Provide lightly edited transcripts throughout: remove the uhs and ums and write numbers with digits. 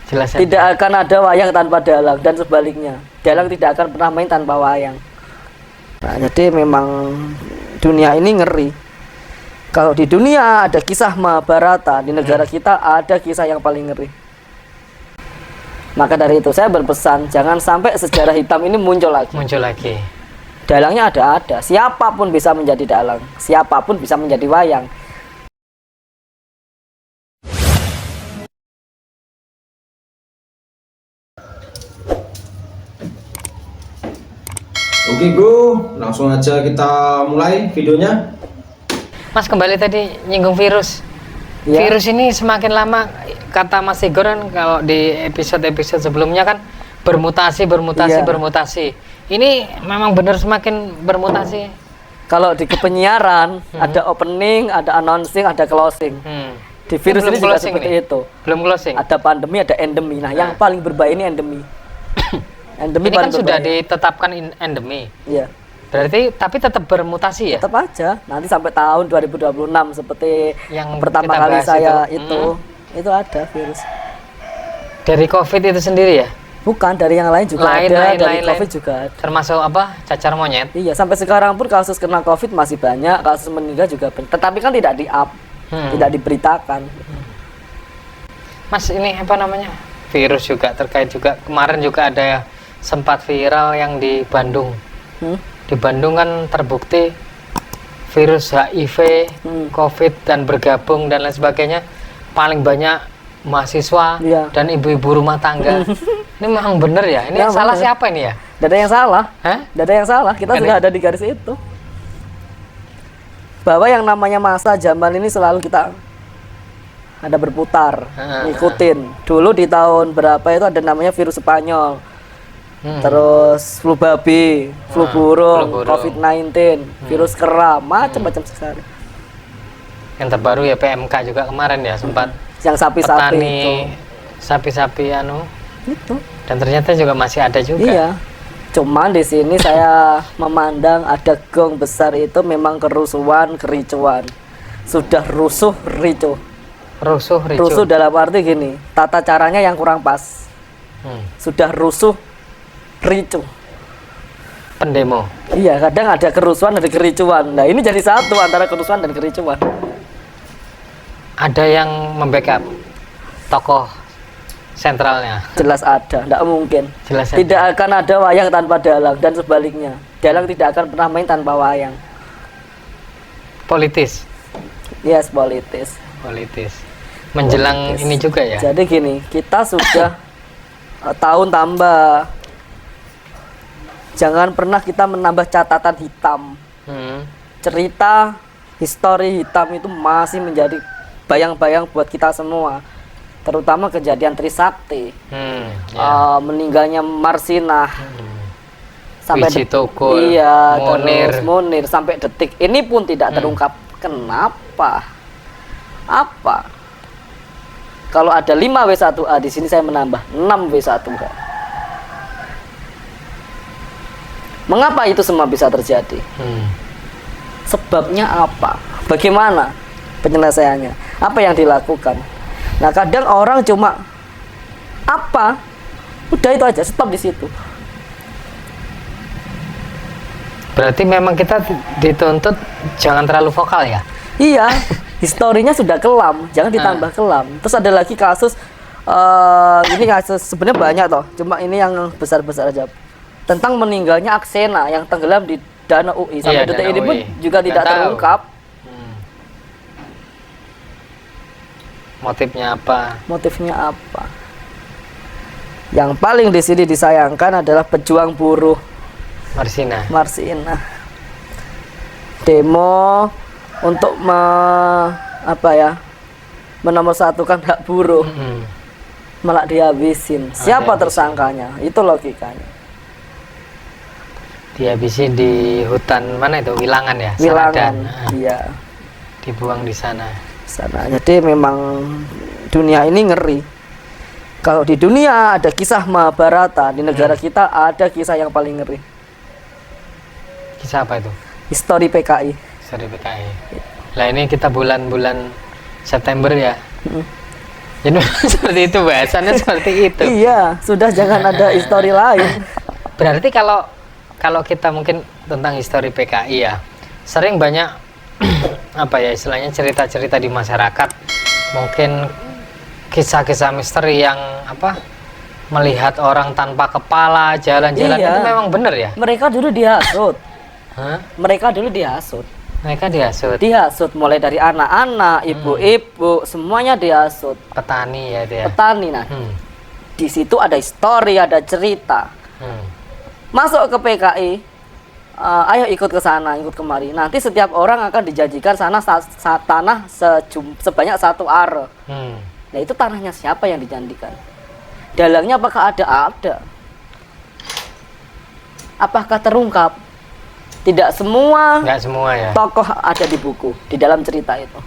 Jelas ya? Tidak akan ada wayang tanpa dalang dan sebaliknya. Dalang tidak akan pernah main tanpa wayang. Nah, jadi memang dunia ini ngeri. Kalau di dunia ada kisah Mahabharata, di negara kita ada kisah yang paling ngeri. Maka dari itu saya berpesan, jangan sampai sejarah hitam ini muncul lagi. Muncul lagi. Dalangnya ada. Siapapun bisa menjadi dalang, siapapun bisa menjadi wayang. Oke bro, langsung aja kita mulai videonya. Mas, kembali tadi nyinggung virus. Ya. Virus ini semakin lama, kata Mas Igor kan, kalau di episode-episode sebelumnya kan bermutasi. Iya. Ini memang benar semakin bermutasi. Kalau di kepenyiaran ada opening, ada announcing, ada closing. Di virus Belum ini juga closing seperti nih? itu. Belum closing. Ada pandemi, ada endemi. Nah, yang paling berbahaya ini endemi. Endemi Ini kan paling sudah berbahaya. ditetapkan endemi. Iya, Berarti tapi tetap bermutasi ya? tetap aja. Nanti sampai tahun 2026 seperti Yang pertama kita kali bahas saya itu. itu ada virus. Dari COVID itu sendiri ya? Bukan, dari yang lain juga ada, dari COVID juga ada. Termasuk apa? Cacar monyet. Iya, sampai sekarang pun kasus kena COVID masih banyak, kasus meninggal juga banyak. Tetapi kan tidak di-up, tidak diberitakan. Mas, ini apa namanya? Virus juga terkait juga. Kemarin juga ada sempat viral yang di Bandung. Di Bandung kan terbukti virus HIV, COVID dan bergabung dan lain sebagainya. Paling banyak mahasiswa Iya. dan ibu-ibu rumah tangga. Ini memang bener ya? Ini Ya, salah bener. siapa ini ya? Tidak ada yang salah. Hah? Tidak ada yang salah. Kita Nggak sudah ada di garis itu. Bahwa yang namanya masa zaman ini selalu kita ada berputar, ngikutin. Dulu di tahun berapa itu ada namanya virus Spanyol. Terus flu babi, flu burung, COVID-19, virus kera, macam-macam sekali. Yang terbaru ya PMK juga kemarin ya, sempat Yang sapi-sapi itu. petani sapi-sapi Itu. dan ternyata juga masih ada juga. Iya. Cuman di sini saya memandang ada gong besar itu memang kerusuhan, kericuan. Sudah rusuh, ricuh. Rusuh, ricuh. Rusuh dalam arti gini, tata caranya yang kurang pas. Sudah rusuh, ricuh. Pendemo. Iya, kadang ada kerusuhan, ada kericuan. Nah, ini jadi satu antara kerusuhan dan kericuan. Ada yang membackup tokoh sentralnya. Jelas ada, tidak mungkin. Jelas ada. Tidak akan ada wayang tanpa dalang dan sebaliknya. Dalang tidak akan pernah main tanpa wayang. Politis. Yes, politis. Menjelang Politis. ini juga ya. Jadi gini, kita sudah tahun tambah. Jangan pernah kita menambah catatan hitam. Cerita histori hitam itu masih menjadi bayang-bayang buat kita semua. Terutama kejadian Trisakti, meninggalnya Marsinah, sampai Wiji Tukul, iya, Munir. terus Munir sampai detik ini pun tidak terungkap. Kenapa? Apa? Kalau ada 5W1A di sini saya menambah 6W1A. Mengapa itu semua bisa terjadi? Sebabnya apa? Bagaimana penyelesaiannya? Apa yang dilakukan? Nah, kadang orang cuma apa? Udah itu aja, stop di situ. Berarti memang kita dituntut jangan terlalu vokal ya. Iya, historinya sudah kelam, jangan ditambah kelam. Terus ada lagi kasus, ini kasus sebenarnya banyak toh, cuma ini yang besar-besar aja. Tentang meninggalnya Aksena yang tenggelam di Danau UI. Sampai detik ini pun juga tidak terungkap. Motifnya apa? Motifnya apa? Yang paling di sini disayangkan adalah pejuang buruh Marsinah. Demo untuk menomorsatukan hak buruh. Malah dihabisin. Siapa tersangkanya? Itu logikanya. Dihabisin di hutan mana itu? Wilangan ya? Wilangan. Sanadan. Iya. Dibuang di sana. Jadi memang dunia ini ngeri. Kalau di dunia ada kisah Mahabharata, di negara kita ada kisah yang paling ngeri. Kisah apa itu? Histori PKI. Histori PKI. Lah ini kita bulan-bulan September ya. Jadi seperti itu bahasannya seperti itu. Iya, sudah jangan ada histori lain. Berarti kalau kita mungkin tentang histori PKI ya, sering banyak apa ya istilahnya cerita-cerita di masyarakat, mungkin kisah-kisah misteri yang apa melihat orang tanpa kepala jalan-jalan. Iya. Itu memang benar ya? Mereka dulu dihasut. Hah? Mereka dulu dihasut. Mereka dihasut. Dihasut mulai dari anak-anak, ibu-ibu, semuanya dihasut. Petani ya dia. Petani. Nah, di situ ada histori, ada cerita. Masuk ke PKI, ayo ikut ke sana, ikut kemari. Nanti setiap orang akan dijanjikan sana tanah sebanyak 1 are. Nah, itu tanahnya siapa yang dijanjikan? Dalangnya apakah ada? Ada. Apakah terungkap? Tidak semua. Enggak semua ya. Tokoh ada di buku, di dalam cerita itu.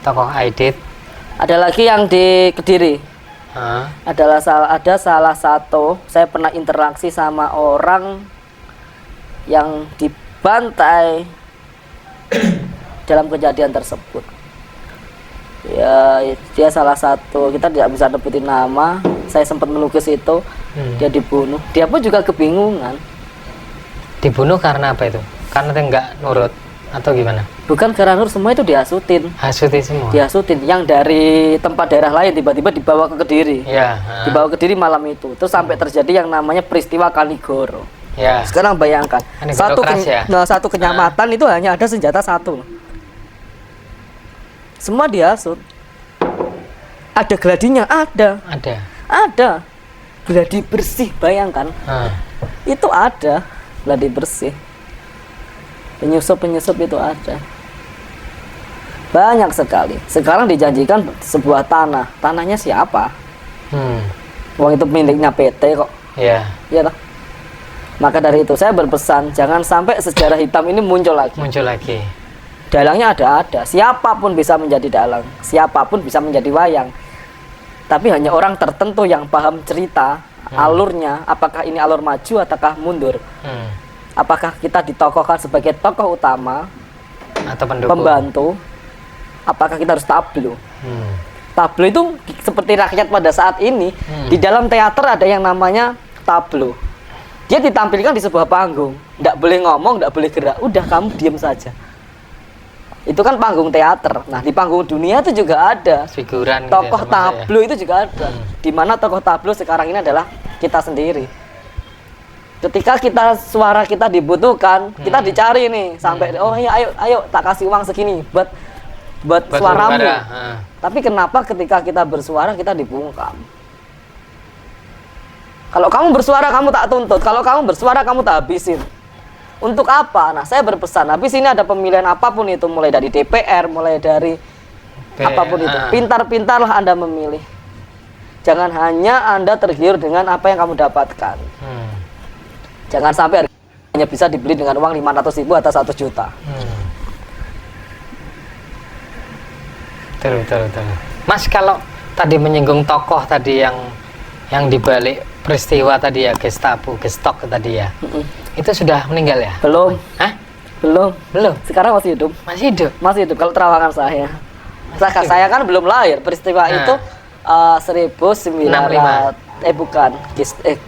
Tokoh Aidit. Ada lagi yang di Kediri. Hah? Ada salah satu, saya pernah interaksi sama orang yang dibantai dalam kejadian tersebut. Ya, dia salah satu, kita tidak bisa nyebutin nama. Saya sempat melukis itu, dia dibunuh. Dia pun juga kebingungan. Dibunuh karena apa itu? Karena dia nggak nurut atau gimana? Bukan karena nurut, semua itu dihasutin. Hasuti semua. Dihasutin, yang dari tempat daerah lain tiba-tiba dibawa ke Kediri. Ya. Dibawa ke Kediri malam itu. Terus sampai terjadi yang namanya peristiwa Kanigoro. Ya. Sekarang bayangkan, Kanigoro keras ya? satu kenyamatan itu hanya ada senjata satu. Semua dihasut. Ada gladinya, ada. Ada. Gladi bersih, bayangkan. Itu ada gladi bersih. Penyusup itu ada. Banyak sekali. Sekarang dijanjikan sebuah tanah. Tanahnya siapa? Uang itu miliknya PT kok. Iya. Iya toh? Maka dari itu saya berpesan, jangan sampai sejarah hitam ini muncul lagi. Dalangnya ada. Siapapun bisa menjadi dalang. Siapapun bisa menjadi wayang. Tapi hanya orang tertentu yang paham cerita, alurnya, apakah ini alur maju ataukah mundur. Apakah kita ditokohkan sebagai tokoh utama atau pendukung, pembantu, apakah kita harus tablo. Tablo itu seperti rakyat pada saat ini. Di dalam teater ada yang namanya tablo. Dia ditampilkan di sebuah panggung, tidak boleh ngomong, tidak boleh gerak, udah kamu diam saja. Itu kan panggung teater. Nah, di panggung dunia itu juga ada figuran tokoh gitu ya, tablo itu juga ada. Di mana tokoh tablo sekarang ini adalah kita sendiri. Ketika suara kita dibutuhkan, kita dicari nih sampai oh iya ayo tak kasih uang segini buat suaramu. Tapi kenapa ketika kita bersuara kita dibungkam? Kalau kamu bersuara kamu tak tuntut, kalau kamu bersuara kamu tak habisin. Untuk apa? Nah, saya berpesan, habis ini ada pemilihan apapun itu, mulai dari DPR, mulai dari apapun itu, pintar-pintarlah Anda memilih. Jangan hanya Anda tergiur dengan apa yang kamu dapatkan. Jangan sampai hanya bisa dibeli dengan uang 500.000 atau 1 juta. Betul. Mas, kalau tadi menyinggung tokoh tadi yang dibalik peristiwa tadi ya, Gestok tadi ya. Itu sudah meninggal ya? Belum. Hah? Belum. Sekarang masih hidup. Masih hidup Kalau terawangan saya. Saya kan belum lahir. Peristiwa itu 1965. Bukan.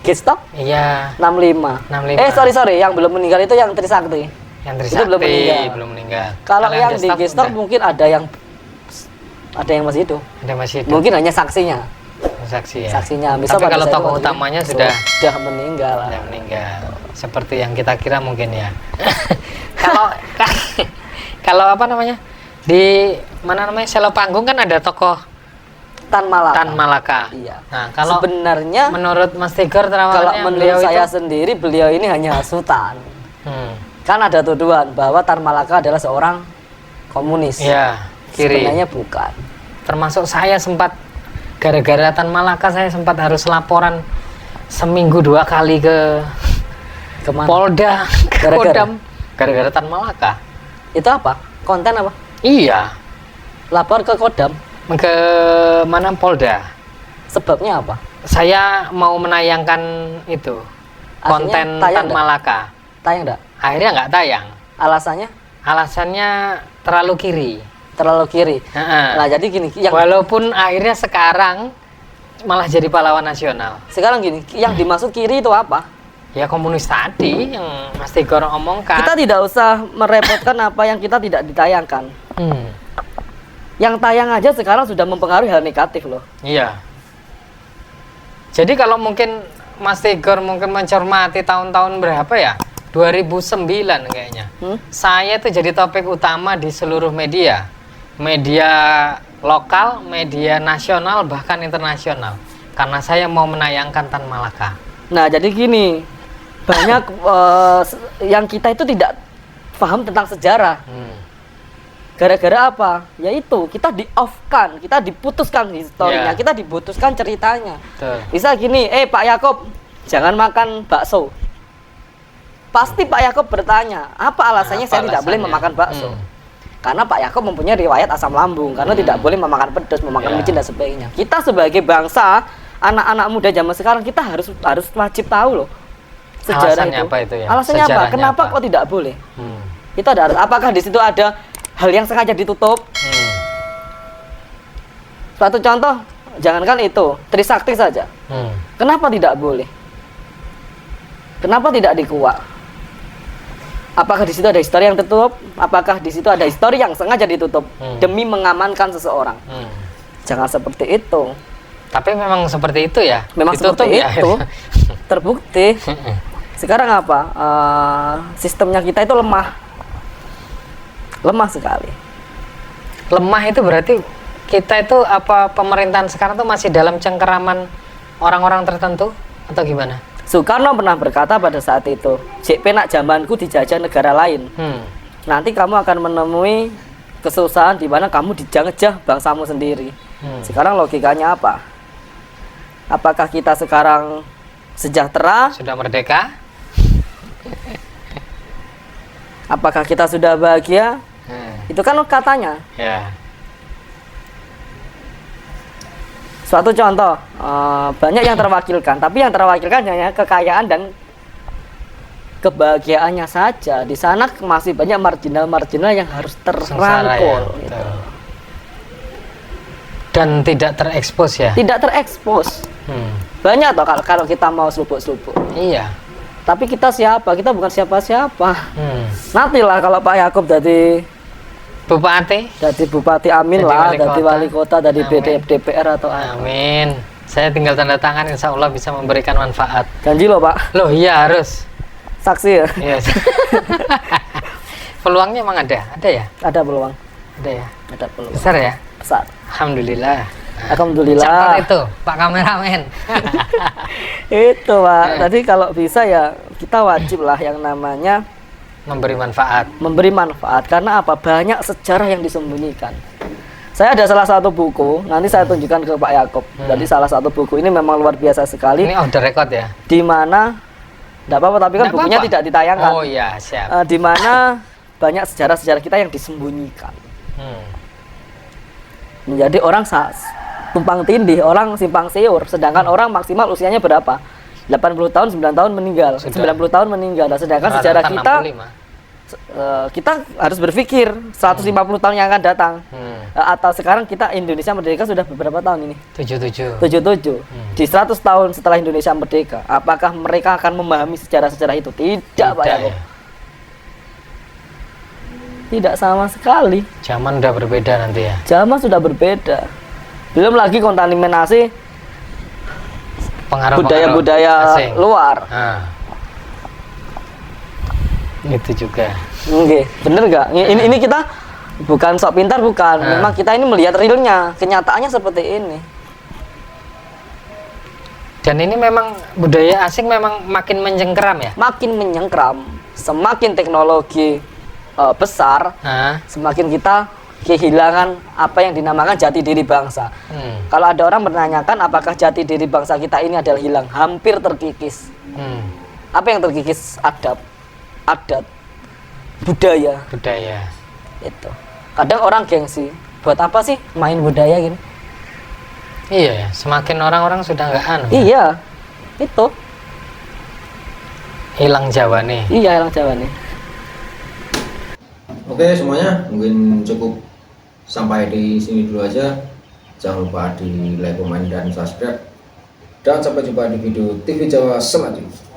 Gestok? Iya. 65. Sorry, yang belum meninggal itu yang Trisakti. Itu belum meninggal. Kalau yang di Gestok mungkin ada yang masih hidup. Mungkin hanya saksinya. Saksinya. Tapi kalau tokoh utamanya sudah meninggal. Seperti yang kita kira mungkin ya. Kalau apa namanya? Di mana namanya? Selo panggung kan ada tokoh Tan Malaka. Iya. Nah, kalau sebenarnya menurut Mas Tigor kalau menurut saya sendiri beliau ini hanya hasutan. Kan ada tuduhan bahwa Tan Malaka adalah seorang komunis. Iya, kiri. Sebenarnya bukan. Termasuk saya sempat gara-gara Tan Malaka saya sempat harus laporan seminggu 2 kali ke Polda, gara-gara Tan Malaka. Itu apa? Konten apa? Iya. Lapor ke Kodam. Ke mana? Polda. Sebabnya apa? Saya mau menayangkan itu konten Tan Malaka. Tayang enggak? Akhirnya nggak tayang. Alasannya? Alasannya terlalu kiri. terlalu kiri. Ha-ha. Nah, jadi gini, yang Walaupun akhirnya sekarang malah jadi pahlawan nasional. sekarang gini, yang dimaksud kiri itu apa? Ya komunis tadi yang Mas Tigor omongkan. Kita tidak usah merepotkan apa yang kita tidak ditayangkan. Hmm, Yang tayang aja sekarang sudah mempengaruhi hal negatif loh. iya. Jadi kalau mungkin Mas Tigor mungkin mencermati tahun-tahun berapa ya? 2009 kayaknya. Saya tuh jadi topik utama di seluruh media. Media lokal, media nasional, bahkan internasional. Karena saya mau menayangkan Tan Malaka. Nah, jadi gini, banyak yang kita itu tidak paham tentang sejarah. Gara-gara apa? Yaitu kita di-off-kan, kita diputuskan historinya, Yeah. kita diputuskan ceritanya. Betul. Bisa gini, Pak Yakob, jangan makan bakso. Pasti Pak Yakob bertanya, apa alasannya Apa saya tidak boleh alasannya? memakan bakso? Karena Pak Yakob mempunyai riwayat asam lambung, karena tidak boleh memakan pedas, memakan Yeah. micin dan sebagainya. Kita sebagai bangsa, anak-anak muda zaman sekarang kita harus wajib tahu loh sejarah Alasannya apa itu ya? Alasannya apa? Sejarahnya Kenapa apa? kok tidak boleh? Hmm. Itu ada. Apakah di situ ada hal yang sengaja ditutup? Hmm. Suatu contoh, jangankan itu, Trisakti saja. Hmm. Kenapa tidak boleh? Kenapa tidak dikuak? Apakah di situ ada histori yang tertutup? Apakah di situ ada histori yang sengaja ditutup demi mengamankan seseorang? Hmm. Jangan seperti itu. Tapi memang seperti itu ya? Memang Ditutup seperti ya itu. akhirnya? Terbukti. Sekarang apa? Sistemnya kita itu lemah. Lemah sekali. Lemah itu berarti kita itu apa pemerintahan sekarang tuh masih dalam cengkeraman orang-orang tertentu atau gimana? Soekarno pernah berkata pada saat itu, "Jek penak zamanku dijajah negara lain. Nanti kamu akan menemui kesusahan di mana kamu dijajah bangsamu sendiri." Sekarang logikanya apa? Apakah kita sekarang sejahtera? Sudah merdeka? Apakah kita sudah bahagia? Itu kan katanya. Ya. Suatu contoh, banyak yang terwakilkan, tapi yang terwakilkan hanya kekayaan dan kebahagiaannya saja. Di sana masih banyak marginal-marginal yang harus Sengsara ya. terrangkul. Betul. Dan tidak terekspos ya? Tidak terekspos. Banyak toh kalau kita mau selupuk-selupuk. Iya. Tapi kita siapa? Kita bukan siapa-siapa. Nantilah kalau Pak Yakob jadi Bupati Amin Jadi lah, wali jadi kota. wali kota, dari Amin. DPR atau apa. Amin. Saya tinggal tanda tangan, insya Allah bisa memberikan manfaat. Janji loh Pak, Loh iya harus. saksi ya. Iya. Peluangnya emang ada ya? Ada peluang, Ada ya? ada peluang. Besar ya? Besar. Alhamdulillah. Alhamdulillah. Catat itu, Pak Kameramen. Itu Pak. Tadi kalau bisa ya kita wajib lah yang namanya Memberi manfaat. memberi manfaat. Karena apa? Banyak sejarah yang disembunyikan. Saya ada salah satu buku, nanti saya tunjukkan ke Pak Yakob. Jadi salah satu buku ini memang luar biasa sekali. Ini off the record ya? Di mana, tidak apa-apa, tapi kan Nggak bukunya apa-apa. tidak ditayangkan. Oh iya, siap. Di mana banyak sejarah-sejarah kita yang disembunyikan. Menjadi orang tumpang tindih, orang simpang siur. Sedangkan orang maksimal usianya berapa? 80 tahun, 9 tahun meninggal. Sudah. 90 tahun meninggal. Nah, sedangkan sejarah Rata-rata kita 65. kita harus berpikir 150 tahun yang akan datang. Atau sekarang kita Indonesia merdeka sudah beberapa tahun ini? 77. 77. Di 100 tahun setelah Indonesia merdeka, apakah mereka akan memahami sejarah-sejarah itu? Tidak, Pak Yakob. ya. Tidak sama sekali. Zaman udah berbeda nanti ya. Zaman sudah berbeda. Belum lagi kontaminasi Pengaruh budaya-budaya asing. luar. Itu juga. Oke, bener nggak? Ini kita bukan sok pintar, bukan. Memang kita ini melihat realnya, kenyataannya seperti ini. Dan ini memang budaya asing memang makin mencengkeram ya. Makin menyengkram, semakin teknologi besar, semakin kita kehilangan apa yang dinamakan jati diri bangsa. Kalau ada orang menanyakan apakah jati diri bangsa kita ini adalah hilang, hampir terkikis. Apa yang terkikis? Adat, budaya. Itu. Kadang orang gengsi, buat apa sih main budaya gini? Iya ya, semakin orang-orang sudah nggak anu. Iya, itu. Hilang Jawa nih. Iya, hilang Jawa nih. Oke semuanya, mungkin cukup sampai di sini dulu aja. Jangan lupa di like, komen, dan subscribe. Dan sampai jumpa di video TV Jawa selanjutnya.